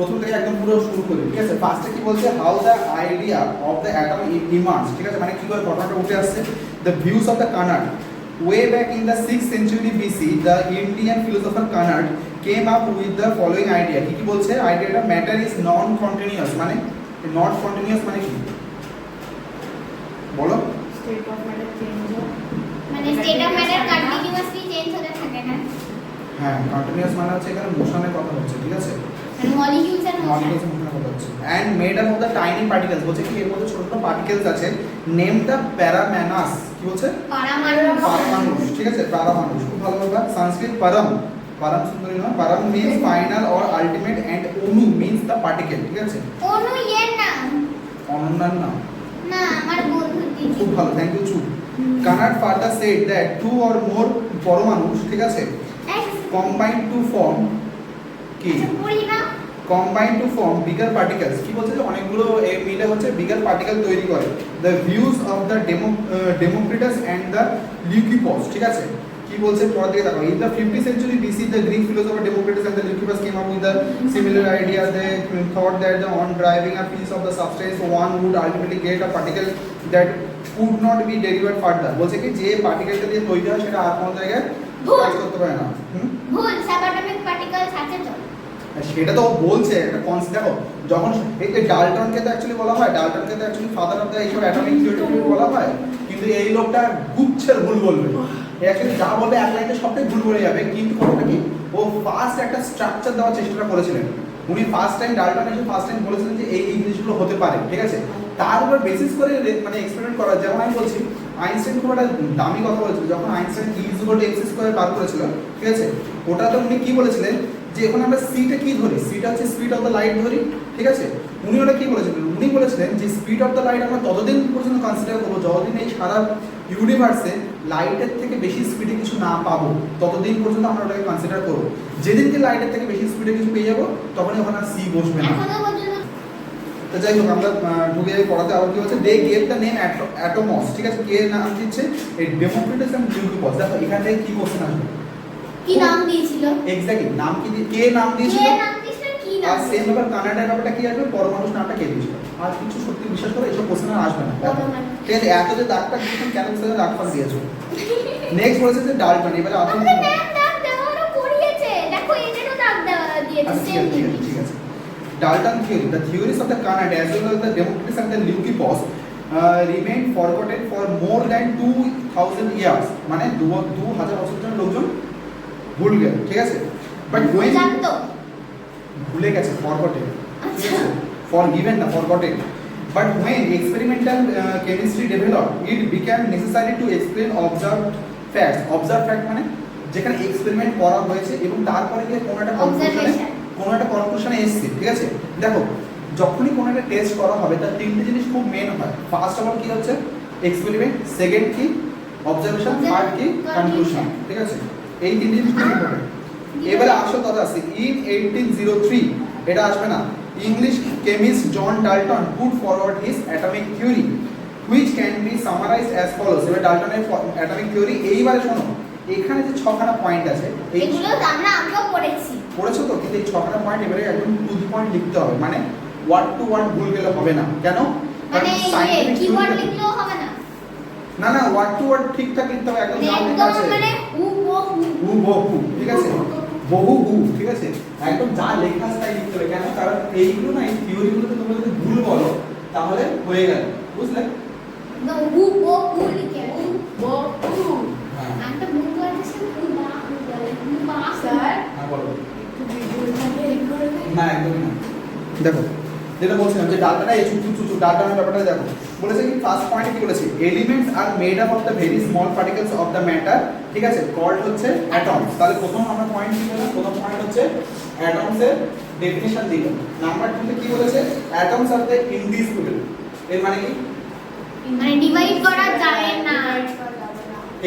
প্রথম থেকে একদম পুরো শুরু করি, ঠিক আছে। ফার্স্টে কি বলছে, how the idea of the atom emerge, ঠিক আছে, মানে কি করে ঘটনাটা উঠে আসছে। The views of the Kanad, way back in the 6th century BC, the Indian philosopher Kanad came up with the following idea. কি বলছে, আইডিয়াটা ম্যাটার ইজ নন কন্টিনিউয়াস, মানে নট কন্টিনিউয়াস মানে কি বলো? স্টেট অফ ম্যাটার চেঞ্জ হয়, মানে state of matter continuously change হতে থাকে না। হ্যাঁ, কন্টিনিউয়াস মানে হচ্ছে এখানে মোশনের কথা হচ্ছে, ঠিক আছে, মানে মলিকিউলস এন্ড মোশন। মলিকিউলস মোশনের কথা হচ্ছে। And made up of the tiny particles, বলছে কি এর মধ্যে ছোট ছোট পার্টিকেলস আছে, নেম দ্য প্যারাম্যানাস, কি বলছে, পারমাণু, ঠিক আছে, পারমাণু। খুব ভালো কথা। সংস্কৃত পরম, পরম সুন্দরী নয়, পরম means final or ultimate and Anu means the particle, ঠিক আছে। অনু এর নাম অনন্যার নাম না, আমার বন্ধু দিদি। খুব ভালো, থ্যাংক ইউ চু। Kanad further said that two or more পরমাণু, ঠিক আছে, কম্বাইন টু ফর্ম কি, পড়ি না, combine to form bigger particles, কি বলছে যে অনেকগুলো মিলে হচ্ছে বিগার পার্টিকেল তৈরি করে। The views of the Democritus and the Leucippus, ঠিক আছে। কি বলছে পরের দিকে দেখো, in the 50th century BC the Greek philosopher Democritus and the Leucippus came up with a similar idea. They thought that on driving a piece of the substance one would ultimately get a particle that could not be derived further. বলছে কি যে পার্টিকেলটা দিয়ে তৈরি হয় সেটা আর কোনো জায়গায় কাজ করতে পারে না। ভুল, সাবঅ্যাটমিক পার্টিকেলস আছে তো। সেটা তো বলছে একটা কনসেপ্ট। দেখো যখন এই যে ডাল্টনকে তো অ্যাকচুয়ালি বলা হয়, ডাল্টনকে তো অ্যাকচুয়ালি ফাদার অফ দ্য এইসব অ্যাটমিক থিওরি বলা হয়, কিন্তু এই লোকটা গুচ্ছের ভুল বলবে। অ্যাকচুয়ালি যা বলবে এক লাইনে সবটাই ভুল বলে যাবে, কিন্তু কথাটা কি, ও ফার্স্ট একটা স্ট্রাকচার দেওয়ার চেষ্টা করেছিলেন। উনি ফার্স্ট টাইম ডাল্টন এসে ফার্স্ট টাইম বলেছিলেন যে এই জিনিসগুলো হতে পারে, ঠিক আছে। তার উপর বেসিস করে মানে এক্সপেরিমেন্ট করা। যেমন আমি বলছি, আইনস্টাইন খুব একটা দামি কথা বলেছিল যখন আইনস্টাইন E=mc² বার করেছিল, ঠিক আছে। ওটাতে উনি কি বলেছিলেন যে এখন আমরা সিটা কি ধরি, সিটা হচ্ছে স্পিড অফ দ্য লাইট ধরি, ঠিক আছে। উনি ওটা কি বলেছিলেন, উনি বলেছিলেন যে স্পিড অফ দ্য লাইট আমরা ততদিন পর্যন্ত কনসিডার করবো যতদিন এই সারা ইউনিভার্সে লাইটের থেকে বেশি স্পিডে কিছু না পাবো, ততদিন পর্যন্ত আমরা ওটাকে কনসিডার করবো। যেদিনকে লাইটের থেকে বেশি স্পিডে কিছু পেয়ে যাবো তখনই ওখানে আর সি বসবে না। এখনো পর্যন্ত তো যাই হোক, আমরা ঢুকে যাই পড়াতে। আবার কি হচ্ছে, they gave the name atoms, ঠিক আছে। কে নাম দিচ্ছে, এই ডেমোক্রিটাস এন্ড লিউকিপস। দেখো এখান থেকে কি কোশ্চেন আসবে, কি নাম দিয়েছিল, এক্স্যাক্টলি নাম কি কে নাম দিয়েছিল, কে নাম দিয়েছিল, কি নাম আর সেম ব্যাপার কানাডার ব্যাপারটা কি আসবে, পরমাণুর নামটা কে দিয়েছিল। আর কিছু সত্যি বিশ্বাস করো এইসব কোশ্চেন আর আসবে না, পরমাণু। ঠিক আছে। এত যে দাগটা দিয়েছেন কেন সেটা দাগ ফাল দিয়েছো। নেক্সট বলেছে যে ডাল্টন, এবারে আমাদের ম্যাম দাগ দেওয়া হলো পড়িয়েছে, দেখো এটারও দাগ দেওয়া দিয়েছে আচ্ছা সেম ঠিক জিনিস। আছে ঠিক আছে। Dalton theory, the theories of the Carnot as well as the Democritus and the Leucippus remained forgotten for more than 2000 years, মানে 2000 বছর ধরে লোকজন ভুল গেল, ঠিক আছে। বাট when জানতো ভুলে গেছে, forgotten, ঠিক আছে, forgiven না forgotten. But when experimental chemistry developed, it became necessary to explain observed facts. Observed fact মানে যেখানে এক্সপেরিমেন্ট করা হয়েছে এবং তারপরে গিয়ে কোনো একটা কনক্লুশনে এসেছে, ঠিক আছে। দেখো যখনই কোনো একটা টেস্ট করা হবে তার তিনটে জিনিস খুব মেন হয়। ফার্স্ট অফ অল কি হচ্ছে, এক্সপেরিমেন্ট, সেকেন্ড কি অবজারভেশন, থার্ড কি কনক্লুশন, ঠিক আছে। এই তিনটে জিনিস খুব ইম্পর্টেন্ট। এবারে আসল কথা আছে, ইন 1803 এটা আসবে না, English chemist John Dalton put forward his atomic theory which can be summarized as follows. এবার ডাল্টনের অ্যাটমিক থিওরি, এইবারে শোনো এখানে যে ছখানা পয়েন্ট আছে, এগুলো আমরা আগেও পড়েছি, পড়েছো তো, কিন্তু এই ছখানা পয়েন্ট এবারে একদম টু দি পয়েন্ট লিখতে হবে, মানে ওয়ার্ড টু ওয়ার্ড ভুল গেলে হবে না। কেন, মানে কিওয়ার্ড লিখলেও হবে না, না না ওয়ার্ড টু ওয়ার্ড ঠিকঠাক লিখতে হবে, একদম যা লেখা আছে মানে বহু, ঠিক আছে, বহু, ঠিক আছে, একদম যা লেখা আছে তাই লিখতে হবে। কেন, কারণ এইগুলো না, এই থিওরিগুলোতে তোমরা যদি ভুল বলো তাহলে হয়ে গেল, বুঝলে। লিখে হ্যাঁ একটা ভুল করেছে, স্যার হ্যাঁ বলো। একটু ভিডিওটাকে এড করে দিন। না একদমই না। দেখো যেটা বলছিলাম যে ডালটাটা এই চুচু ডালটার ব্যাপারটা দেখো, বলেছে কি ফার্স্ট পয়েন্টে কি বলেছে, elements are made up of the very small particles of the matter, ঠিক আছে, কল্ড হচ্ছে অ্যাটমস। তাহলে প্রথম আমরা পয়েন্ট কি বললাম, প্রথম পয়েন্ট হচ্ছে অ্যাটমস এর ডেফিনিশন দিলাম। নাম্বার 2 তে কি বলেছে, অ্যাটমস আর দ্য ইনডিভিজিবল। এর মানে কি, মানে ডিভাইড করা যায় না,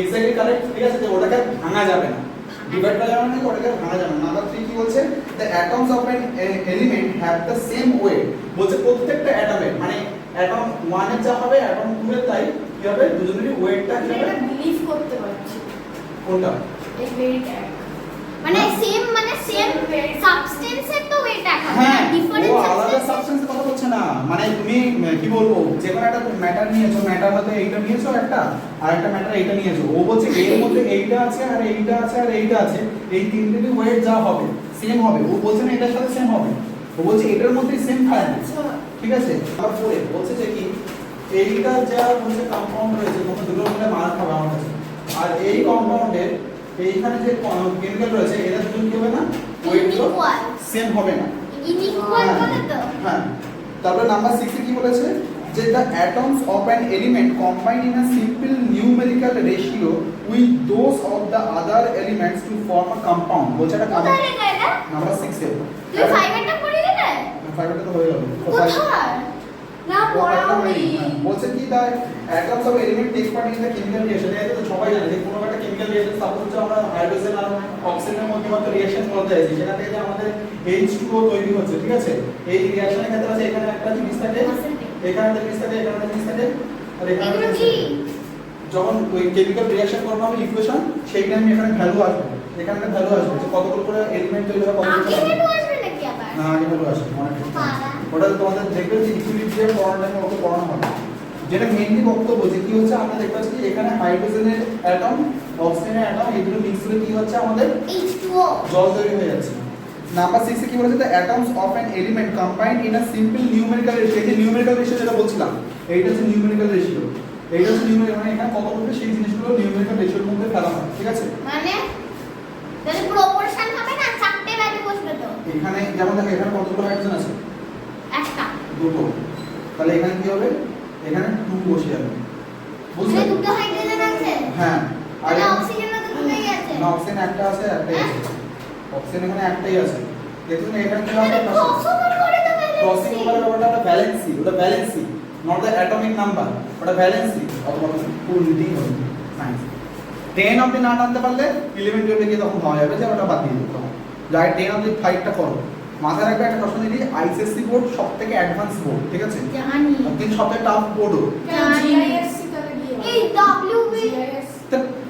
এক্স্যাক্টলি কারেক্ট, ঠিক আছে, যে ওটাকে ভাঙা যাবে না, ডিভাইড করা যাবে না, ওটাকে ভাঙা যাবে না। নাম্বার 3 কি বলছে, the atoms of an element have the same wait. বলছে প্রত্যেকটা অ্যাটমের, মানে অ্যাটম 1 এর যা হবে অ্যাটম 2 এর তাই কি হবে, দুজনেরই ওয়েটটা কি হবে, এটা বিলিভ করতে পারছি কোনটা, এই ভেরি মানে সেম, মানে সেম সাবস্টেন্সের তো ওয়েট দেখা হ্যাঁ ডিফারেন্ট ও আলাদা সাবস্টেন্সের কথা বলছে না, মানে তুমি কি বলবো যে কোনো একটা ম্যাটার নিয়েছো, ম্যাটার হতে এইটা নিয়েছো একটা, আর একটা ম্যাটার এইটা নিয়েছো, ও বলছে এর মধ্যে এইটা আছে আর এইটা আছে আর এইটা আছে, এই তিনটেরই ওয়েট যা হবে সেম হবে, ও বলছে না এটার সাথে সেম হবে, ও বলছে এটার মধ্যেই সেম থাকবে, ঠিক আছে। আবার পরে বলছে যে কি এইটা যা বলছে কম্পাউন্ড রয়েছে তোমরা দুটো মিলে মার খাবে আমার কাছে, আর এই কম্পাউন্ডের এইখানে যে কেমিক্যাল রয়েছে এরা দুটো কি হবে না ওয়েটগুলো Equal. সেম হবে না। ইনইকুয়াল বলে তো হ্যাঁ তারপরে নাম্বার 6 এ কি বলেছে যে the atoms of an element combine in a simple numerical ratio with those of the other elements to form a compound, বলছে এটা কোথায় লেখা এটা নাম্বার 6 এ তুই 5 এরটা পড়ে দিলে ফাইভটা তো হয়ে গেল কোথায় না পড়াওনি বলছে কি তাই atoms of element take part in the chemical reaction, এটা তো সবাই জানে যে কোনো একটা কেমিক্যাল রিঅ্যাকশন সাপোজ হচ্ছে আমরা হাইড্রোজেন আর অক্সিজেনের মধ্যে মাত্র রিঅ্যাকশন করতে যাচ্ছি, সেখান থেকে যে আমাদের H2O তৈরি হচ্ছে, ঠিক আছে। এই রিঅ্যাকশনের ক্ষেত্রে আছে এখানে একটা জিনিস থাকে, এখানে একটা জিনিস থাকে, এখানে একটা জিনিস থাকে, আর এখানে একটা এগুলো জিনিস কি থাকে। যখন ওই কেমিক্যাল রিঅ্যাকশন করবো আমি ইকুয়েশন সেই টাইমে এখানে ভ্যালু আসবে, এখানে একটা ভ্যালু আসবে যে কতগুলো করে এলিমেন্ট তৈরি হয় কতগুলো আগে করে হেঁটু আসবে নাকি আবার না আগে ভ্যালু আসবে অনেক পারা ওটা তোমাদের দেখবে যে ইকুইলিব্রিয়াম পড়ানোর টাইমে ওকে পড়ানো হবে, যেটা মেইনলি বক্তব্য যে কি হচ্ছে আমরা দেখতে পাচ্ছি যে এখানে হাইড্রোজেনের অ্যাটম অক্সিজেনের অ্যাটম এগুলো মিক্স করে কি হচ্ছে আমাদের H2O জল তৈরি হয়ে যাচ্ছে। নাম্বার 6 এ কি বলেছে the atoms of an element combined in a simple numerical ratio, এই যে নিউমেরিক্যাল রেশিও যেটা বলছিলাম এইটা হচ্ছে নিউমেরিক্যাল রেশিও, এইটা হচ্ছে নিউমেরিক্যাল মানে এখানে কত বলতে সেই জিনিসগুলো নিউমেরিক্যাল রেশিওর মধ্যে ফেলা হয়, ঠিক আছে। মানে তাহলে প্রপোর্শন হবে না চারটে ভ্যালু বসবে তো এখানে যেমন দেখো এখানে কতগুলো হাইড্রোজেন আছে একটা দুটো, তাহলে এখানে কি হবে এখানে 2 বসে যাবে, বুঝলে? মানে দুটো হাইড্রোজেন আছে হ্যাঁ আর তাহলে অক্সিজেনও তো দুটোই আছে না অক্সিজেন একটা আছে একটাই আছে, অক্সিজেন এখানে একটাই আছে, দেখুন এখানে কি তাহলে হবে ক্রসওভার করে তো ক্রসিং ওভার ব্যাপারটা একটা ভ্যালেন্সি, ওটা valency not the atomic number, ওটা ভ্যালেন্সি অথবা উল্টি হবে সায়েন্স 10 অবধি না টানতে পারলে 11 12 গিয়ে তখন ভাবা যাবে যে ওটা বাদ দিয়ে দিতে হবে, যাই 10 অবধি 5টা করো। মাথায় রাখবে একটা প্রশ্ন দিই আইসিএসসি বোর্ড সবথেকে অ্যাডভান্স বোর্ড, ঠিক আছে, জানি কিন্তু সবথেকে টাফ বোর্ডও, জিআইএসসি তাহলে কি হবে? এই ডব্লিউবি জিআইএস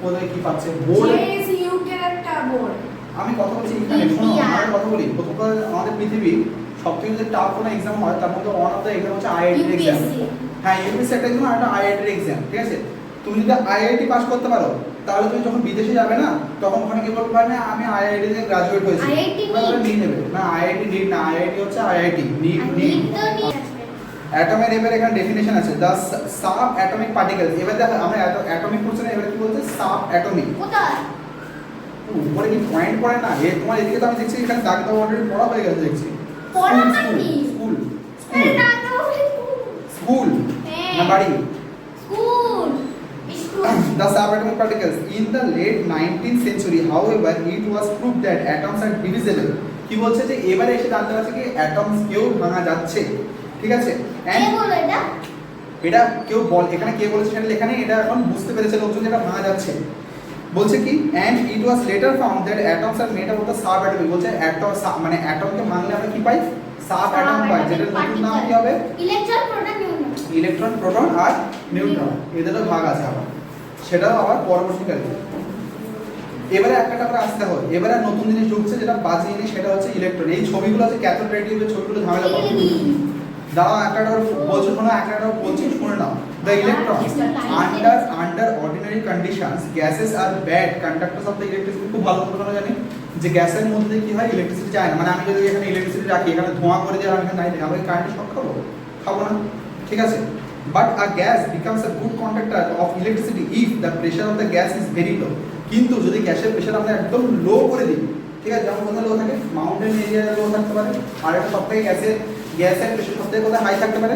ওদের কি পাচ্ছে বোর্ড। জিআইএস ইউকের একটা বোর্ড। আমি কথা বলছি এখানে শোনো ইন্ডিয়া। আমার কথা বলি, প্রথমত আমাদের পৃথিবীর সবথেকে যদি টাফ কোনো এক্সাম হয় তার মধ্যে ওয়ান অফ দ্য এক্সাম হচ্ছে আইআইটি এক্সাম। ইউপিএসসি হ্যাঁ ইউপিএসসি একটা এক্সাম আর একটা আইআইটির এক্সাম, ঠিক আছে। তুমি যদি আইআইটি পাস করতে পারো তাহলে তুমি যখন বিদেশে যাবে না তখন ওখানে কি বলতে পারবে আমি আইআইটি থেকে গ্রাজুয়েট হয়েছি, IIT ওরা নিয়ে নেবে না, আইআইটি নিট না, আইআইটি হচ্ছে আইআইটি নিট নিট তো নিট আসবে অ্যাটমের এবার এখানে ডেফিনেশন আছে দ্য সাব অ্যাটমিক পার্টিকেলস, এবার দেখো আমরা অ্যাটমিক পড়ছি না, এবার কি বলছে সাব অ্যাটমিক, কোথায় উপরে কি পয়েন্ট পড়ে না এ তোমার এদিকে তো আমি দেখছি এখানে দাগ দাও অলরেডি পড়া হয়ে গেছে দেখছি, পড়া হয়নি স্কুল আরে না তো স্কুল হ্যাঁ। না বাড়ি। School The subatomic particles in the late 19th century, however, it was proved that atoms are divisible. কি বলছে যে এবারে এসে জানতে পারছে কি অ্যাটমস কেউ ভাঙা যাচ্ছে, ঠিক আছে। কে And বলে এটা এটা কেউ বল এখানে কে বলেছে সেটা লেখা নেই, এটা এখন বুঝতে পেরেছে লোকজন যেটা ভাঙা যাচ্ছে। বলছে কি and it was later found that atoms are made up of the subatomic, বলছে অ্যাটম মানে অ্যাটমকে ভাঙলে আমরা কি পাই সাব অ্যাটম পাই, যেটার নতুন নাম কি হবে electron proton neutron electron proton আর নিউট্রন, এদেরও ভাগ আছে আবার, সেটাও আবার পরবর্তীকালে। এবারে একটা করে আসতে হয়, এবারে নতুন জিনিস ঢুকছে যেটা বাজে জিনিস, সেটা হচ্ছে ইলেকট্রন। এই ছবিগুলো আছে ক্যাথোড রে টিউবের ছবিগুলো ঝামেলা করে দাঁড়াও একটা বলছো শোনো একটা বলছি শুনে নাও। The electron under ordinary conditions gases are bad conductors of the electricity, খুব ভালো করে জানি যে গ্যাসের মধ্যে কি হয় ইলেকট্রিসিটি যায় না, মানে আমি যদি এখানে ইলেকট্রিসিটি রাখি এখানে ধোঁয়া করে দিয়ে আমি এখানে নাই আমি কারেন্ট শক খাবো খাবো না, ঠিক আছে। But a gas becomes a good conductor of electricity if the pressure of the gas is very low. কিন্তু যদি গ্যাসের প্রেশার আমরা একদম লো করে দিই, ঠিক আছে, যেমন কোথায় লো থাকে মাউন্টেন এরিয়ায় লো থাকতে পারে, আর একটা সবথেকে গ্যাসের প্রেশার সবথেকে কোথায় হাই থাকতে পারে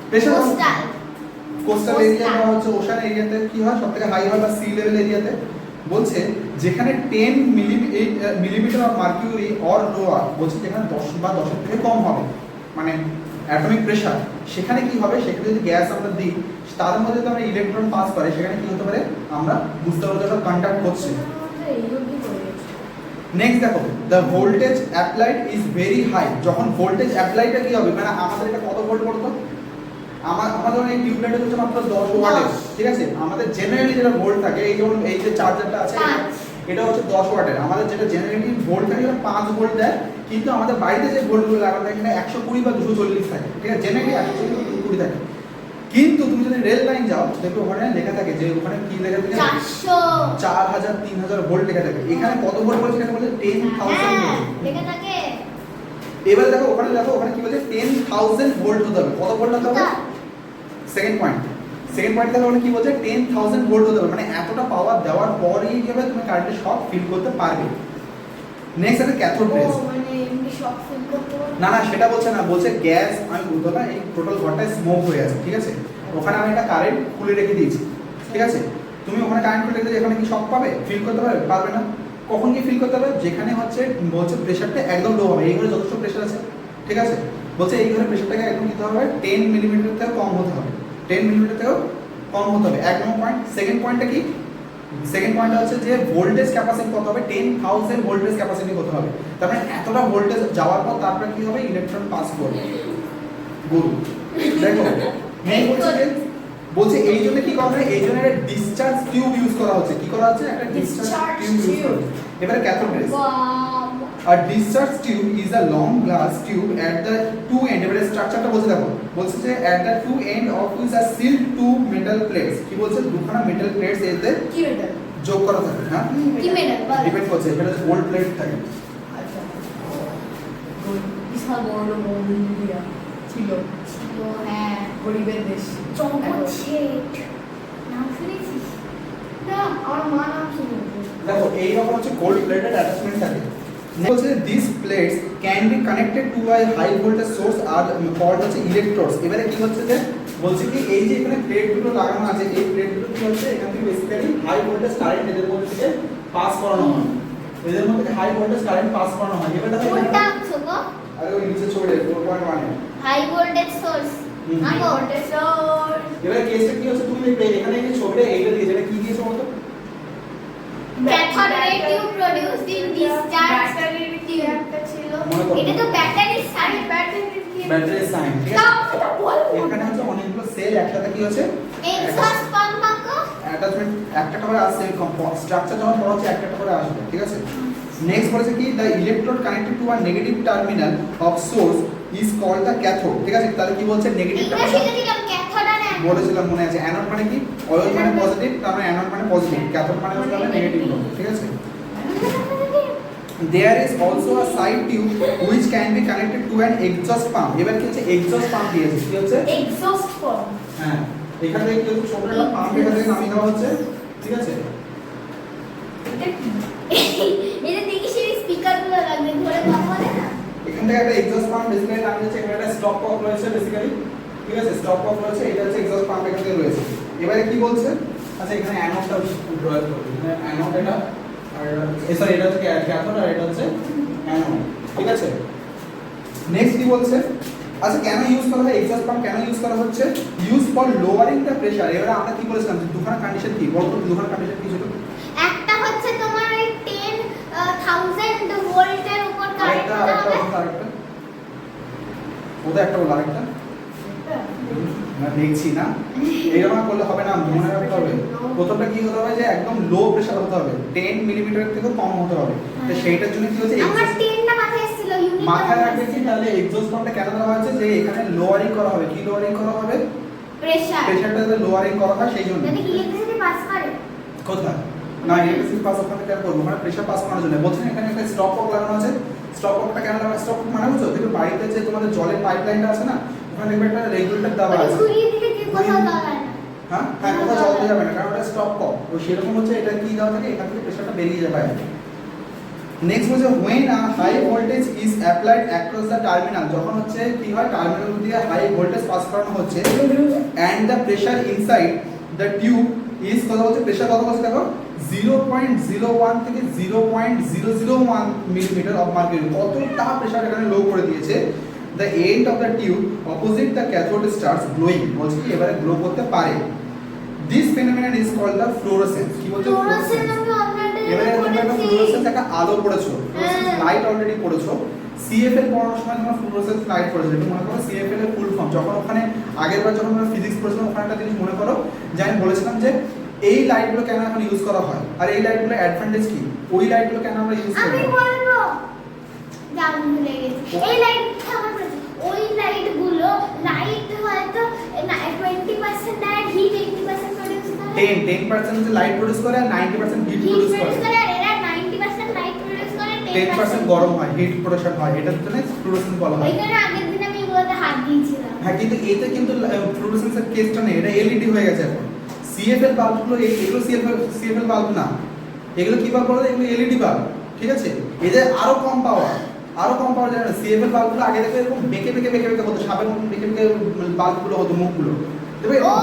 প্রেশার কোস্টাল কোস্টাল এরিয়া বা হচ্ছে ওশান এরিয়াতে কি হয় সবথেকে হাই হয় বা সি লেভেল এরিয়াতে। বলছে যেখানে 10 millimetre of mercury or lower, বলছে যেখানে 10 বা 10 এর থেকে কম হবে মানে অ্যাটমিক প্রেশার, সেখানে কি হবে সেখানে যদি গ্যাস আমরা দিই তার মধ্যে যদি আমরা ইলেকট্রন পাস করে সেখানে কি হতে পারে আমরা বুঝতে পারবো যে কন্ট্যাক্ট করছে। নেক্সট দেখো the voltage applied is very high, যখন ভোল্টেজ অ্যাপ্লাইডটা কি হবে মানে আমাদের এটা কত ভোল্ট পড়তো আমাদের এই টিউবলাইট হচ্ছে মাত্র 10 ওয়াটের, ঠিক আছে। আমাদের জেনারেলি যেটা ভোল্ট থাকে এই যেমন এই যে চার্জারটা আছে এটা হচ্ছে 10 ওয়াটের। আমাদের যেটা জেনারেটর ভোল্ট থাকে ওটা 5 ভোল্ট দেয়, কিন্তু আমাদের বাড়িতে যে ভোল্টগুলো লাগানো থাকে এখানে 120 বা 240 থাকে, ঠিক আছে, জেনারেটর 140 বা 220 থাকে। কিন্তু তুমি যদি রেল লাইন যাও দেখো ওখানে লেখা থাকে যে ওখানে কি লেখা থাকে 400 4000 3000 ভোল্ট লেখা থাকে। এখানে কত ভোল্ট বলছে? এখানে বলছে 10000 ভোল্ট। লেখা থাকে। এবার দেখো ওখানে কি বলছে 10000 ভোল্ট হতে হবে। কত ভোল্ট হতে হবে? সেকেন্ড পয়েন্ট দেখো ওখানে কি বলছে 10000 ভোল্ট হতে হবে, মানে এতটা পাওয়ার দেওয়ার পরেই কি হবে তুমি কারেন্টের শক ফিল করতে পারবে। নেক্সট আছে ক্যাথোড রেজ। মানে এমনি শক ফিল করতে পারবো? না সেটা বলছে না, বলছে গ্যাস আমি বলতো না এই টোটাল ঘরটায় স্মোক হয়ে আছে, ঠিক আছে, ওখানে আমি একটা কারেন্ট খুলে রেখে দিয়েছি, ঠিক আছে, তুমি ওখানে কারেন্ট খুলে রেখে দিয়ে এখানে কি শক পাবে? ফিল করতে পারবে না। কখন কি ফিল করতে হবে? যেখানে হচ্ছে বলছে প্রেশারটা একদম লো হবে, এই ঘরে যথেষ্ট প্রেশার আছে, ঠিক আছে, বলছে এই ঘরে প্রেশারটাকে একদম দিতে হবে 10 মিলিমিটার থেকে কম হতে হবে, 10 মিলিমিটার থেকেও কম হতে হবে, এক নম্বর পয়েন্ট। সেকেন্ড পয়েন্টটা কি? সেকেন্ড পয়েন্টটা হচ্ছে যে ভোল্টেজ ক্যাপাসিটি কত হবে? 10000 ভোল্টেজ ক্যাপাসিটি কত হবে, তার মানে এতটা ভোল্টেজ যাওয়ার পর তারপরে কি হবে? ইলেকট্রন পাস করবে। গুরু দেখো মেইন বলছে এই জন্য কি করা হয়? এই জন্য একটা ডিসচার্জ টিউব ইউজ করা হচ্ছে। কি করা হচ্ছে? একটা ডিসচার্জ টিউব ইউজ করা হচ্ছে। এবারে cathode rays. A discharge tube is a long glass tube at the two end. এবারে স্ট্রাকচারটা বলছে দেখো, বলছে যে at the two end of which are sealed two metal plates. কি বলছে? দুখানা মেটাল প্লেটস এতে কি মেটাল? যোগ করা থাকে, হ্যাঁ কি মেটাল? ডিপেন্ড করছে, এটা গোল্ড প্লেট থাকে। আচ্ছা বিশাল বড় বড় ইন্ডিয়া ছিল, ও হ্যাঁ, গরিবের দেশ। চম্পট শেঠ নাম শুনেছিস? না আমার মা নাম শুনেছে। দেখো এই রকম হচ্ছে গোল্ড প্লেটেড অ্যাটাচমেন্ট থাকে। বলছে this plates can be connected to a high voltage source are called হচ্ছে ইলেকট্রোডস। এবারে কি হচ্ছে যে বলছে কি এই যে এখানে প্লেট দুটো লাগানো আছে, এই প্লেট দুটো কি হচ্ছে এখান থেকে বেসিক্যালি হাই ভোল্টেজ কারেন্ট এদের মধ্যে থেকে পাস করানো হয়, এদের মধ্যে থেকে হাই ভোল্টেজ কারেন্ট পাস করানো হয়। এবারে দেখো কোনটা ছোট? আরে ওই নিচে ছড়ে 4.1 এ হাই ভোল্টেজ সোর্স। হাই আগো ভোল্টেজ সোর্স। এবারে কেসটা কি হচ্ছে তুমি দেখবে এখানে এই যে ছবিটা এইটা দিয়েছে, এটা কি দিয়েছে বলতো? Cathode ray tube produced in discharge. ব্যাটারির কি একটা ছিল? মনে করো এটা তো ব্যাটারি আরে সাইড। ব্যাটারির কি? ব্যাটারি সাইন, ঠিক তাও আছে, এটা বল। এখানে হচ্ছে অনেকগুলো সেল একসাথে কি হচ্ছে এক্সস্ট পাম্প আঁকো। অ্যাটাচমেন্ট একটা করে আসছে, স্ট্রাকচার যখন পড়া হচ্ছে একটা করে আসবে, ঠিক আছে। নেক্সট বলেছে কি the electrode connected to a negative terminal of source is called the cathode, ঠিক আছে, তাহলে কি বলছে নেগেটিভ এটা টার্মিনাল শিখেছিলাম ক্যাথোড আর অ্যানোড। বলেছিলাম মনে আছে। অ্যানোড মানে কি? অয়েল মানে পজিটিভ, তার মানে অ্যানোড মানে পজিটিভ, ক্যাথোড মানে হচ্ছে নেগেটিভ, ঠিক আছে। There is also a side tube which can be connected to an exhaust pump. এবার কি হচ্ছে exhaust pump দিয়েছে, কি হচ্ছে? Exhaust form. হ্যাঁ এখান থেকে কি হচ্ছে ছোট একটা পাম্প এখান থেকে নামিয়ে দেওয়া হচ্ছে, ঠিক আছে। এটা কি? এটা দেখি সেই স্পিকারগুলো লাগবে ধরে কথা বলে না। এখান থেকে একটা এক্সস্ট পাম্প বেসিক্যালি নামিয়ে হচ্ছে, এখানে একটা স্টপ কক রয়েছে বেসিক্যালি, ঠিক আছে, স্টপ কক রয়েছে, এটা হচ্ছে এক্সস্ট পাম্প এখান থেকে রয়েছে। এবারে কি বলছে? আচ্ছা এখানে অ্যানোডটা ড্র করবে, এখানে অ্যানোড এটা আর সরি এটা হচ্ছে ক্যাথোড আর এটা হচ্ছে অ্যানোড, ঠিক আছে। নেক্সট কি বলছে? আচ্ছা কেন ইউজ করা হয় এক্সস্ট পাম্প, কেন ইউজ করা হচ্ছে? Use for lowering the pressure. এবারে আমরা কি বলেছিলাম যে দুখানা কন্ডিশন কি বলতো? দুখানা কন্ডিশন কি ছিল? একটা হচ্ছে তোমার ওই 10000 ভোল্টের উপর কারেন্ট আরেকটা ওটা একটা বল, আরেকটা না দেখছি না, এইরকম করলে হবে না, মনে রাখতে হবে। প্রথমটা কি হতে হবে যে একদম লো প্রেসার হতে হবে, 10 মিলিমিটার থেকে কম হতে হবে। তো সেইটার জন্য কি হচ্ছে আমার 10টা মাথায় এসেছিল ইউনিট মাথায় রাখবে কি তাহলে এক্সস্ট পাম্পটা কেন দেওয়া হয়েছে যে এখানে লোয়ারিং করা হবে। কি লোয়ারিং করা হবে? প্রেসার। প্রেসারটা যাতে লোয়ারিং করা হয় সেই জন্য। মানে কি ইলেকট্রিসিটি পাস করে? কোথায়? না ইলেকট্রিসিটি পাস ওখানে কেন করবো? মানে প্রেসার পাস করার জন্য। বলছেন এখানে একটা স্টপ কক লাগানো আছে। স্টপ ককটা কেন লাগানো? স্টপ কক মানে বুঝছো? দেখো বাড়িতে যে তোমাদের জলের পাইপলাইনটা আছে না, ওখানে দেখবে একটা রেগুলেটর দেওয়া মানে আছে। ঘুরিয়ে দিলে কি কোথাও দাঁড়ায় না। হ্যাঁ হ্যাঁ কোথাও জল দিয়ে যাবে না, কারণ ওটা স্টপ কক। তো সেরকম হচ্ছে এটা কি দেওয়া থাকে, এখান থেকে প্রেসারটা বেরিয়ে যাবে। নেক্সট হচ্ছে when a high voltage is applied across the terminal, যখন হচ্ছে কি হয় টার্মিনাল দিয়ে হাই ভোল্টেজ পাস করানো হচ্ছে and the pressure inside the tube is কত হচ্ছে? প্রেসার কত হচ্ছে দেখো 0.01 থেকে 0.001 মিলিমিটার অফ মার্কিউরি। কতটা প্রেসার এখানে লো করে দিয়েছে। the end of the tube opposite the cathode starts glowing, বলছে কি এবারে গ্লো করতে পারে। this phenomenon is called the fluorescence। কি বলছে? ফ্লোরোসেন্স আমি অলরেডি এবারে তোমরা একটা ফ্লুরোসেন্স একটা আলো পড়েছো, ফ্লুরোসেন্স লাইট অলরেডি পড়েছো। সিএফএল পড়ানোর সময় তোমরা ফ্লুরোসেন্স লাইট পড়েছো। এটা মনে করো সিএফএল এর ফুল ফর্ম। যখন ওখানে আগেরবার যখন আমরা ফিজিক্স পড়েছিলাম ওখানে একটা জিনিস মনে করো যে আমি বলেছিলাম যে এই লাইটগুলো কেন এখন ইউজ করা হয় আর এই লাইটগুলো অ্যাডভান্টেজ কি, ওই লাইটগুলো কেন আমরা ইউজ আমি করি? বলবো দাম ভুলে গেছি এই লাইট আমার বলছি, ওই লাইটগুলো লাইট হয়তো 20% দেয় হিট 80% প্রডিউস করে 10% হচ্ছে লাইট প্রডিউস করে আর 90% হিট হিট প্রডিউস প্রডিউস করে, করে আর এরা 90% লাইট প্রডিউস করে 10% গরম হয়, হিট প্রোডাকশন হয়, এটার জন্য ফ্লুরোসেন্স বলা হয়। ওইখানে আগের দিন আমি এগুলোতে হাত দিয়েছিলাম হ্যাঁ, কিন্তু এতে কিন্তু ফ্লুরোসেন্সের কেসটা নেই, এটা এলইডি হয়ে গেছে এখন। সিএফএল বাল্বগুলো এগুলো সিএফএল বাল্ব না, এগুলো কি বাল্ব বলে, এগুলো এলইডি বাল্ব, ঠিক আছে? এদের আরো কম পাওয়ার যায় না। সিএফএল বাল্বগুলো আগে থেকে এরকম বেঁকে হতো, সাপের মতন বেঁকে বাল্বগুলো হতো, মুখগুলো দেখবে ও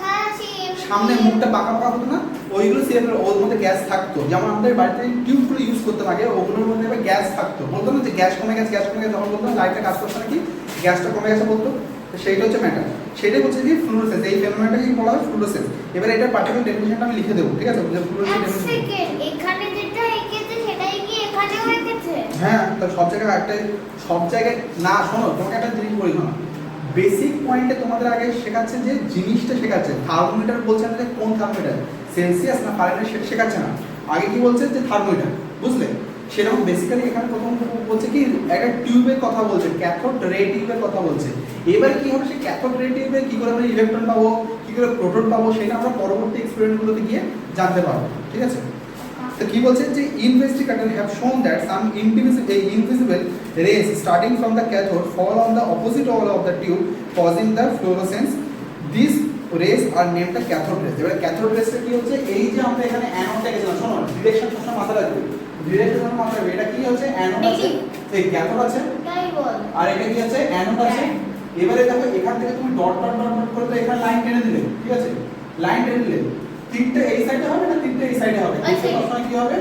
হ্যাঁ সেম সামনে মুখটা বাঁকা হতো না, ওইগুলো সিএফএল, ওর মধ্যে গ্যাস থাকতো। যেমন আমাদের বাড়িতে টিউবগুলো ইউজ করতাম আগে, ওগুলোর মধ্যে গ্যাস থাকতো, বলতো না যে গ্যাস কমে গেছে, তখন বলতো না লাইটটা কাজ করছে নাকি, গ্যাসটা কমে গেছে বলতো। তো সেইটা হচ্ছে ম্যাটার, সেটাই হচ্ছে কি ফ্লুরোসেন্স, এই ফেনোমেনটাকে বলা হয় ফ্লুরোসেন্স। এবার এটা পার্টিকুলার ডেফিনিশনটা আমি লিখে দেবো, ঠিক আছে? যে ফ্লুরোসেন্স এক ডেফিনিশন, সেকেন্ড এখানে যেটা এঁকেছে সেটাই কি এখানেও এঁকেছে হ্যাঁ, তো সব জায়গায় না, শোনো তোমাকে একটা জিনিস বলি না, বেসিক পয়েন্টে তোমাদের আগে শেখাচ্ছে যে জিনিসটা শেখাচ্ছে, থার্মোমিটার বলছে না যে কোন থার্মোমিটার, সেলসিয়াস না ফারেনহাইট সেটা শেখাচ্ছে না, আগে কি বলছে যে থার্মোমিটার, বুঝলে? সেরকম বেসিক্যালি এখানে প্রথম বলছে কি একটা টিউবের কথা বলছে, ক্যাথোড রে টিউবের কথা বলছে। এবার কি হবে, সেই ক্যাথোড রে টিউবে কি করে আমরা ইলেকট্রন পাবো, কি করে প্রোটন পাবো, সেটা আমরা পরবর্তী এক্সপেরিমেন্টগুলোতে গিয়ে জানতে পারবো, ঠিক আছে? তো কি বলছে যে investigators have shown that some invisible rays starting from the cathode fall on the opposite wall of the tube causing the fluorescence. These rays are named the cathode rays. এবারে cathode rays কি হচ্ছে, এই যে আমরা এখানে অ্যানোডটা গেছিলাম, শোনো direction সবসময় মাথায় রাখবে, ডিরেকশন মাথায় রাখবে, এটা কি হচ্ছে অ্যানোড আছে, এই ক্যাথোড আছে, তাই বল আর এটা কি আছে অ্যানোড আছে। এবারে দেখো এখান থেকে তুমি ডট করে তো এখানে লাইন টেনে দিলে, ঠিক আছে? লাইন টেনে দিলে তিনটে এই সাইডে হবে না তিনটে এই সাইডে হবে, আচ্ছা। সবসময় কি হবে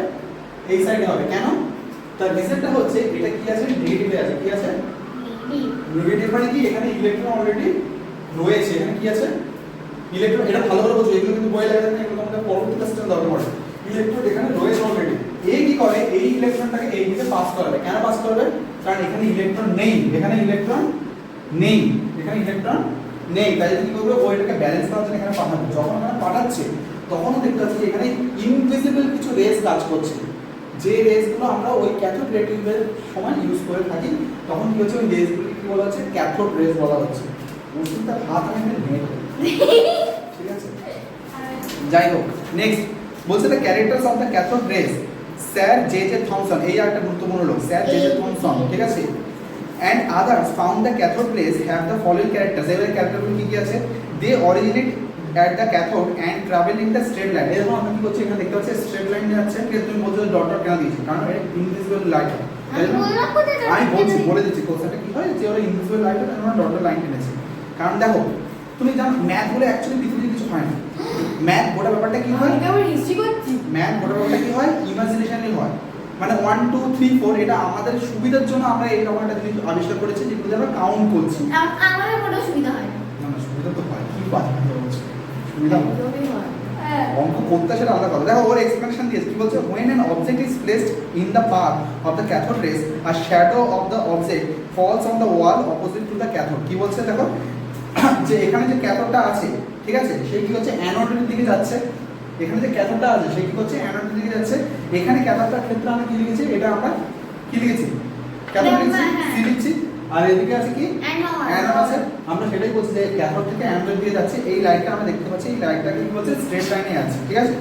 এই সাইডে হবে, কেন? তার রিজনটা হচ্ছে এটা কি আছে, নেগেটিভে আছে, কি আছে নেগেটিভ, মানে কি এখানে ইলেকট্রন অলরেডি রয়েছে, এখানে কি আছে ইলেকট্রন, এটা ভালো করে বোঝো, এগুলো কিন্তু বই লাগে না, এগুলো আমাদের পরবর্তী ক্লাসে দরকার পড়ে। ইলেকট্রন এখানে রয়েছে অলরেডি, এই কি করে এই ইলেকট্রনটাকে এই দিকে পাস করাবে, কেন পাস করবে? কারণ এখানে ইলেকট্রন নেই, এখানে ইলেকট্রন নেই, তাই কি করবে, ওইটাকে ব্যালেন্স করার জন্য এখানে পাঠাবে। যখন এখানে পাঠাচ্ছে তখনও দেখতে পাচ্ছি যে এখানে ইনভিজিবল কিছু রেস কাজ করছে, যে রেসগুলো আমরা ওই ক্যাথোড রে টিউবের সময় ইউজ করে থাকি, তখন কি হচ্ছে ওই রেসগুলোকে কি বলা হচ্ছে, ক্যাথোড রেস বলা হচ্ছে। ওষুধটা হাত আমি নেট, ঠিক আছে? যাই হোক, নেক্সট বলছে the characters of the cathode race, sir J Thomson, এই একটা গুরুত্বপূর্ণ লোক, স্যার জে থমসন, ঠিক আছে? and others found the cathode rays have the following characters. এবারে ক্যারেক্টারগুলো কি কি আছে, they originate at the cathode and travel in the straight line. এরকম আমরা কি করছি, এখানে দেখতে পাচ্ছি স্ট্রেট লাইন যাচ্ছে, ঠিক আছে? তুমি বলছো ডট কেন দিয়েছি, কারণ এটা ইনভিজিবল লাইট। আমি বলে দিচ্ছি কোশ্চেনটা কি হয়, যে ওরা ইনভিজিবল লাইট আমরা ডটের লাইন টেনেছি। কারণ দেখো তুমি জানো ম্যাথ বলে অ্যাকচুয়ালি পৃথিবীতে কিছু হয় না, ম্যাথ গোটা ব্যাপারটা কি হয়, ম্যাথ গোটা ব্যাপারটা কি হয়, ইমাজিনেশনই হয়। মানে 1 2 3 4 এটা আমাদের সুবিধার জন্য আমরা এই রকম একটা জিনিস আবিষ্কার করেছি, যেগুলো আমরা কাউন্ট করছি। আমার কোনো সুবিধা হয় না না সুবিধা তো হয়, কি বাজে কথা বলছো, সুবিধা হয়, একদমই হয় অঙ্ক করতে সেটা আলাদা কথা। দেখো ওর এক্সপ্লেনেশন দিয়েছে, কি বলছে, when an object is placed in the path of the cathode rays a shadow of the object falls on the wall opposite to the cathode. কি বলছে দেখো, যে এখানে যে ক্যাথোডটা আছে, ঠিক আছে, সেই কি হচ্ছে অ্যানোডের দিকে যাচ্ছে, এখানে যে ক্যাথোডটা আছে সেই কি হচ্ছে অ্যানোডের দিকে যাচ্ছে। এখানে ক্যাথোডটার ক্ষেত্রে আমরা কি লিখেছি, এটা আমরা কি লিখেছি, ক্যাথোড লিখেছি, সি লিখছি, আর এদিকে আছে কি অ্যানোড আছে। আমরা সেটাই বলছি যে ক্যাথোড থেকে অ্যানোডের দিকে যাচ্ছে, এই লাইনটা আমরা দেখতে পাচ্ছি, এই লাইনটাকে কি বলছে স্ট্রেট লাইনে আছে, ঠিক আছে?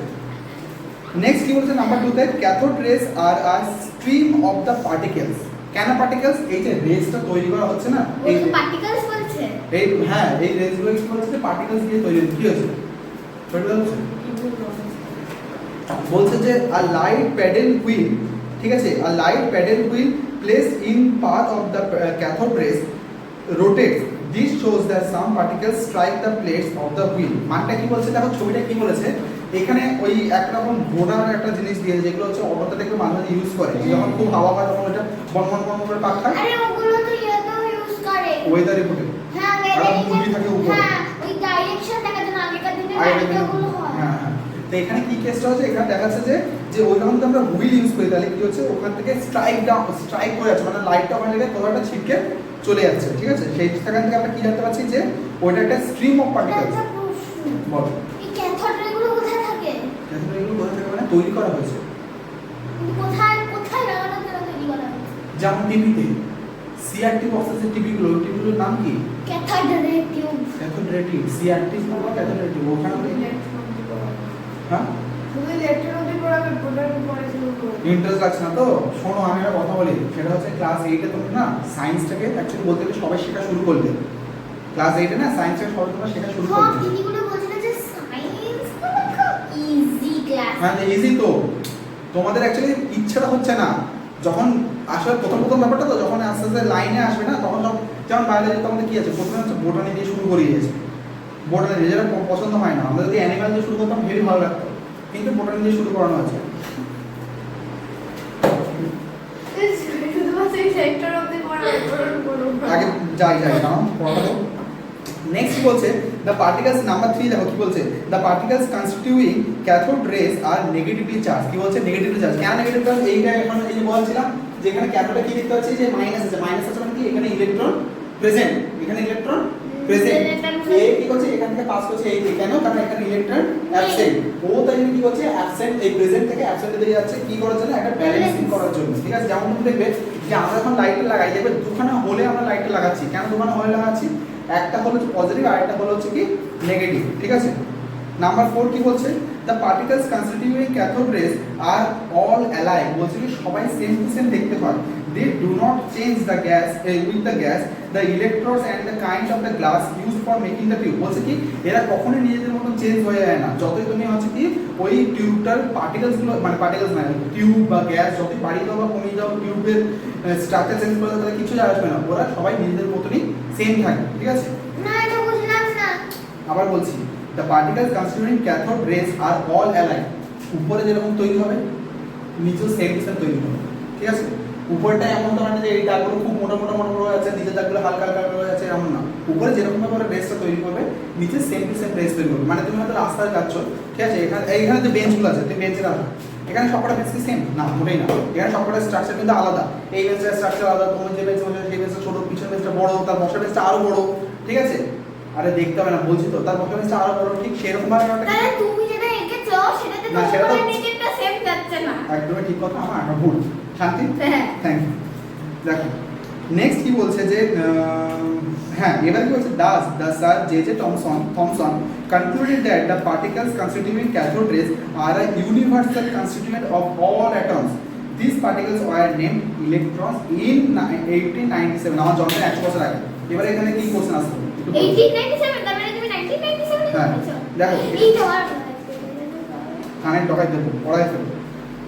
নেক্সট কি বলছে নাম্বার 2 তে, cathode rays are a stream of the particles. কেন পার্টিকেলস, এই যে রেসটা তৈরি করা হচ্ছে না, এই পার্টিকেলস বলছে, এই হ্যাঁ এই রেসগুলো কি বলছে, পার্টিকেলস দিয়ে তৈরি, কি হচ্ছে বলছে যে আ লাইট প্যাডেল হুইল, ঠিক আছে, a light paddle wheel placed in path of the cathode rays rotates, this shows that some particles strike the plates of the wheel. মানটা কি বলছে দেখো, ছবিটা কি বলেছে, এখানে ওই একরকম ঘোড়ার একটা জিনিস দিয়েছে, যেগুলো হচ্ছে অটোতে দেখবে মাঝে মাঝে ইউজ করে, যখন খুব হাওয়া হয় তখন ওটা বন করে পাক খায়। আরে ওগুলো তো ইয়েতেও ইউজ করে, ওয়েদার রিপোর্টে, হ্যাঁ আর মুভি থাকে উপরে, হ্যাঁ ওই ডাইরেকশন দেখার জন্য আগেকার দিনে লাইটগুলো হয়। হ্যাঁ হ্যাঁ, তো এখানে কি কেসটা হচ্ছে, এখানে দেখাচ্ছে যে ওই যখন আমরা হুইল ইউজ করি তাহলে কি হচ্ছে, ওখান থেকে স্ট্রাইক হয়ে যাচ্ছে, মানে লাইটটা ওখানে লেগে কোথাও একটা ছিটকে চলে যাচ্ছে, ঠিক আছে? সেই সেখান থেকে আমরা কি জানতে পারছি যে ওইটা একটা স্ট্রিম অফ পার্টিকেলস। বলো এই ক্যাথোড রেগুলো কোথায় থাকে, তৈরি করা হয়েছে? কিন্তু কোথায় কোথায় লাগানোর জন্য তৈরি করা হয়েছে? যেমন টিভিতে সিআরটি বক্সের যে টিভিগুলোর নাম কি? Cathode ray tube. Cathode ray tube, CRT বা ক্যাথোড রে টিউব ওখানে হ্যাঁ ইন্টারেস্ট লাগছে না তো? শোনো আমি একটা কথা বলি, সেটা হচ্ছে ক্লাস 8 এ তোমরা না সায়েন্সটাকে অ্যাকচুয়ালি বলতে গেলে সবাই শেখা শুরু করলে। ক্লাস 8 এ না সায়েন্সটাকে সবাই তোমরা শেখা শুরু হ্যাঁ, করলে। দিদিগুলো বলছিল যে সায়েন্স খুব ইজি ক্লাস। হ্যাঁ ইজি তো, তোমাদের অ্যাকচুয়ালি ইচ্ছাটা হচ্ছে না। যখন আসলে প্রথম ব্যাপারটা তো যখন আস্তে আস্তে লাইনে আসবে না তখন সব, যেমন বায়োলজি তোমাদের কি আছে প্রথমে হচ্ছে বোটানি দিয়ে শুরু করিয়ে দিয়েছে। বোটানি যেটা পছন্দ হয় না, আমরা যদি অ্যানিমাল দিয়ে শুরু করতাম ভেরি ভালো লাগতো, কিন্তু বোটানি দিয়ে শুরু করানো আছে। আগে যাই নাও পড়া তো। নেক্সট বলছে দ্য পার্টিকেলস নাম্বার 3 দেখো কি বলছে, the particles constituting cathode rays are negatively charge. কি বলছে? Negatively charge. কেন নেগেটিভ চার্জ? এইটা এখন এই যে বলছিলাম যে এখানে ক্যাথোডে কি দেখতে পাচ্ছি যে মাইনাস আছে, মাইনাস আছে মানে কি এখানে ইলেকট্রন প্রেজেন্ট, এখানে ইলেকট্রন প্রেজেন্ট। এ কি করছে এখান থেকে পাস করছে এই দিকে, কেন? কারণ এখানে ইলেকট্রন অ্যাবসেন্ট। ও তাই কি করছে অ্যাবসেন্ট, এই প্রেজেন্ট থেকে অ্যাবসেন্টে দিয়ে যাচ্ছে কি করার জন্য? একটা ব্যালেন্সিং করার জন্য। ঠিক আছে, যেমন তুমি দেখবে যে আমরা যখন লাইটটা লাগাই, দেখবে দুখানা হোলে আমরা লাইটটা লাগাচ্ছি। কেন দুখানা হোলে লাগাচ্ছি? একটা হলো পজিটিভ আর একটা হলো হচ্ছে কি নেগেটিভ। ঠিক আছে, নাম্বার 4 কি বলছে? The particles constituting cathode rays are all alike. বলছে কি সবাই সেম টু সেম দেখতে পায়। They do not change the gas with the gas, the electrodes and the kind of the glass use for making the tube. বলছে কি এরা কখনোই নিজেদের মতো চেঞ্জ হয়ে যায় না। যতই তুমি হচ্ছে কি ওই টিউবটার পার্টিকেলসগুলো মানে পার্টিকেলস মানে টিউব বা গ্যাস যতই বাড়িয়ে দাও বা কমিয়ে দাও, টিউবের স্ট্রাকচার চেঞ্জ করে দাও, তাহলে কিছু যায় আসবে না। ওরা সবাই নিজেদের মতনই সেম থাকে। ঠিক আছে, না এটা বুঝলাম না। আবার বলছি, the particles constituting cathode rays are all alike. উপরে যেরকম তৈরি হবে নিচেও সেম টু সেম তৈরি হবে। ঠিক আছে, উপরটা এমন তো মানে যে এই দাগগুলো খুব মোটা হয়ে আছে, নিচের দাগগুলো হালকা হয়ে আছে এমন না। উপরে যেরকম ভাবে রেসটা তৈরি করবে নিচে সেম টু সেম রেস তৈরি করবে। মানে তুমি হয়তো রাস্তায় যাচ্ছ, ঠিক আছে, এইখানে যে বেঞ্চগুলো আছে তুমি বেঞ্চে রাখো, এখানে সবকটা বেঞ্চ কি সেম না? মোটেই না। এখানে সবকটা স্ট্রাকচার কিন্তু আলাদা। এই বেঞ্চের স্ট্রাকচার আলাদা, তোমার যে বেঞ্চ বসে সেই বেঞ্চটা ছোট, পিছনের বেঞ্চটা বড়, তার বসার বেঞ্চটা আরো বড়। ঠিক আছে, আরে দেখতে হবে না বলছি তো, তার বসার বেঞ্চটা আরো বড়। ঠিক সেরকম ভাবে তাহলে তুমি যেটা এঁকেছো সেটাতে তো না, সেটা তো- উপরের দিকেরটা সেম যাচ্ছে না। একদমই ঠিক কথা, আমার একটা ভুল। শান্তি, হ্যাঁ। Thank you. দেখো নেক্সট কি বলছে যে হ্যাঁ এবার কি বলছে, does the sir J Thomson concluded that the particles constituting cathode rays are a universal constituent of all atoms. These particles were named electrons in 1897, আমার জন্মের 100 বছর আগে। এবারে এখানে কি কোশ্চেন আসবে? 1897 তার মানে তুমি 1997 এ হ্যাঁ, বলেছো। দেখো এই তো আর কানেক্ট ঢোকাই দেবো, পড়াই ফেলবো।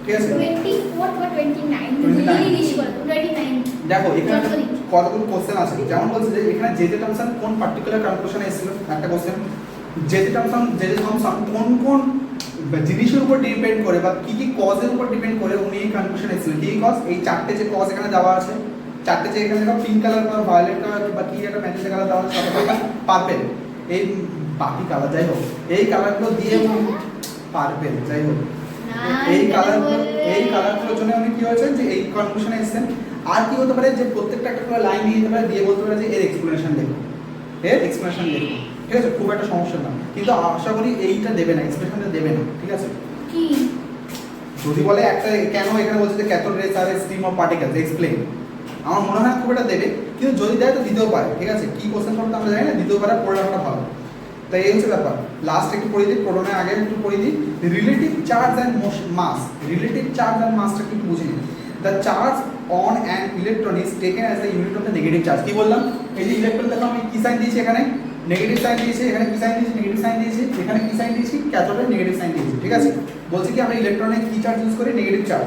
ঠিক আছে, 24 বা 29 29 ইংলিশ বলো 29 দেখো এখানে Sorry. কতগুলো কোশ্চেন আছে। যেমন বলছে যে এখানে জে থমসন কোন পার্টিকুলার কনক্লুশনে এসেছিল, একটা কোশ্চেন। জে থমসন কোন জিনিসের উপর ডিপেন্ড করে বা কি কি কজের উপর ডিপেন্ড করে উনি এই কনক্লুশনে এসেছিলেন। কি কজ? এই চারটে যে কজ এখানে দেওয়া আছে, চারটে যে এখানে পিঙ্ক কালার বা ভায়োলেট কালার বা কি একটা ম্যাজেন্টা কালার দেওয়া আছে, পার্পেল, এই বাকি কালার যাই হোক, এই কালারগুলো দিয়ে পার্পেল যাই হোক, এই কালারগুলোর জন্য উনি কি হয়েছে যে এই কনক্লুশনে এসেছেন। আর কি হতে পারে যে প্রত্যেকটা একটা করে লাইন দিয়ে দিতে পারে, দিয়ে বলতে পারে যে এর এক্সপ্লেনেশন দেখো, এর এক্সপ্লেনেশন দেখো। ঠিক আছে, খুব একটা সমস্যা না, কিন্তু আশা করি এইটা দেবে না, এক্সপ্লেনেশনটা দেবে না। ঠিক আছে, কি যদি বলে একটা কেন এখানে বলছে যে ক্যাথোড রেস আর স্ট্রিম অফ পার্টিকেলস এক্সপ্লেইন, আমার মনে হয় খুব একটা দেবে, কিন্তু যদি দেয় তো দিতেও পারে। ঠিক আছে, কি কোশ্চেন করতে আমরা জানি না, দিতেও পারে, পড়ে রাখাটা ভালো। তাই এই হচ্ছে ব্যাপার। লাস্ট একটু পড়ে দিই, প্রোটনের আগে একটু পড়ে দিই। Relative charge and mass, relative charge and মাসটা একটু বুঝে নিই। The charge on an electron is taken as the unit of the negative charge. কি বললাম? এই যে ইলেকট্রন দেখো আমি কি সাইন দিয়েছি, এখানে নেগেটিভ সাইন দিয়েছি, এখানে কি সাইন দিয়েছি, নেগেটিভ সাইন দিয়েছি, এখানে কি সাইন দিয়েছি, ক্যাথোডে নেগেটিভ সাইন দিয়েছি। ঠিক আছে, বলছে কি আমরা ইলেকট্রনে কি চার্জ ইউজ করি? Negative charge.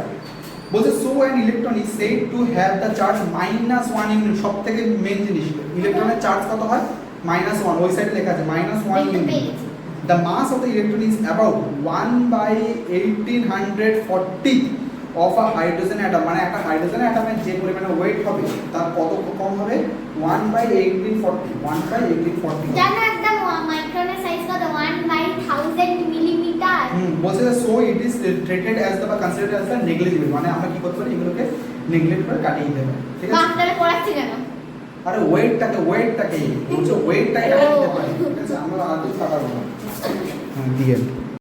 বলছে so an electron is said to have the charge -1 unit. সব থেকে মেন জিনিস, ইলেকট্রনের চার্জ কত হয়? -1, ওই সাইডে লেখা আছে -1 unit. The mass of the electron is about 1/1840 of a hydrogen atom, মানে একটা হাইড্রোজেন অ্যাটমের যে পরিমাণে ওয়েট হবে তার কত কম হবে? 1/1840। জানো একদম মাইক্রনের সাইজ কত? 1/1000 মিলিমিটার। বলছে so it is treated as the বা কনসিডার্ড অ্যাজ দ্য নেগলিজিবল, মানে আমরা কি করতে পারি এগুলোকে নেগলেক্ট করে কাটিয়ে দিতে পারি। ঠিক আছে, বাচ্চারা পড়াচ্ছে কেন? আরে ওয়েটটাকে বলছে ওয়েটটাকে কাটিয়ে দিতে পারি। ঠিক আছে, আমরা আর কিছু কাটাবো না। দিয়ে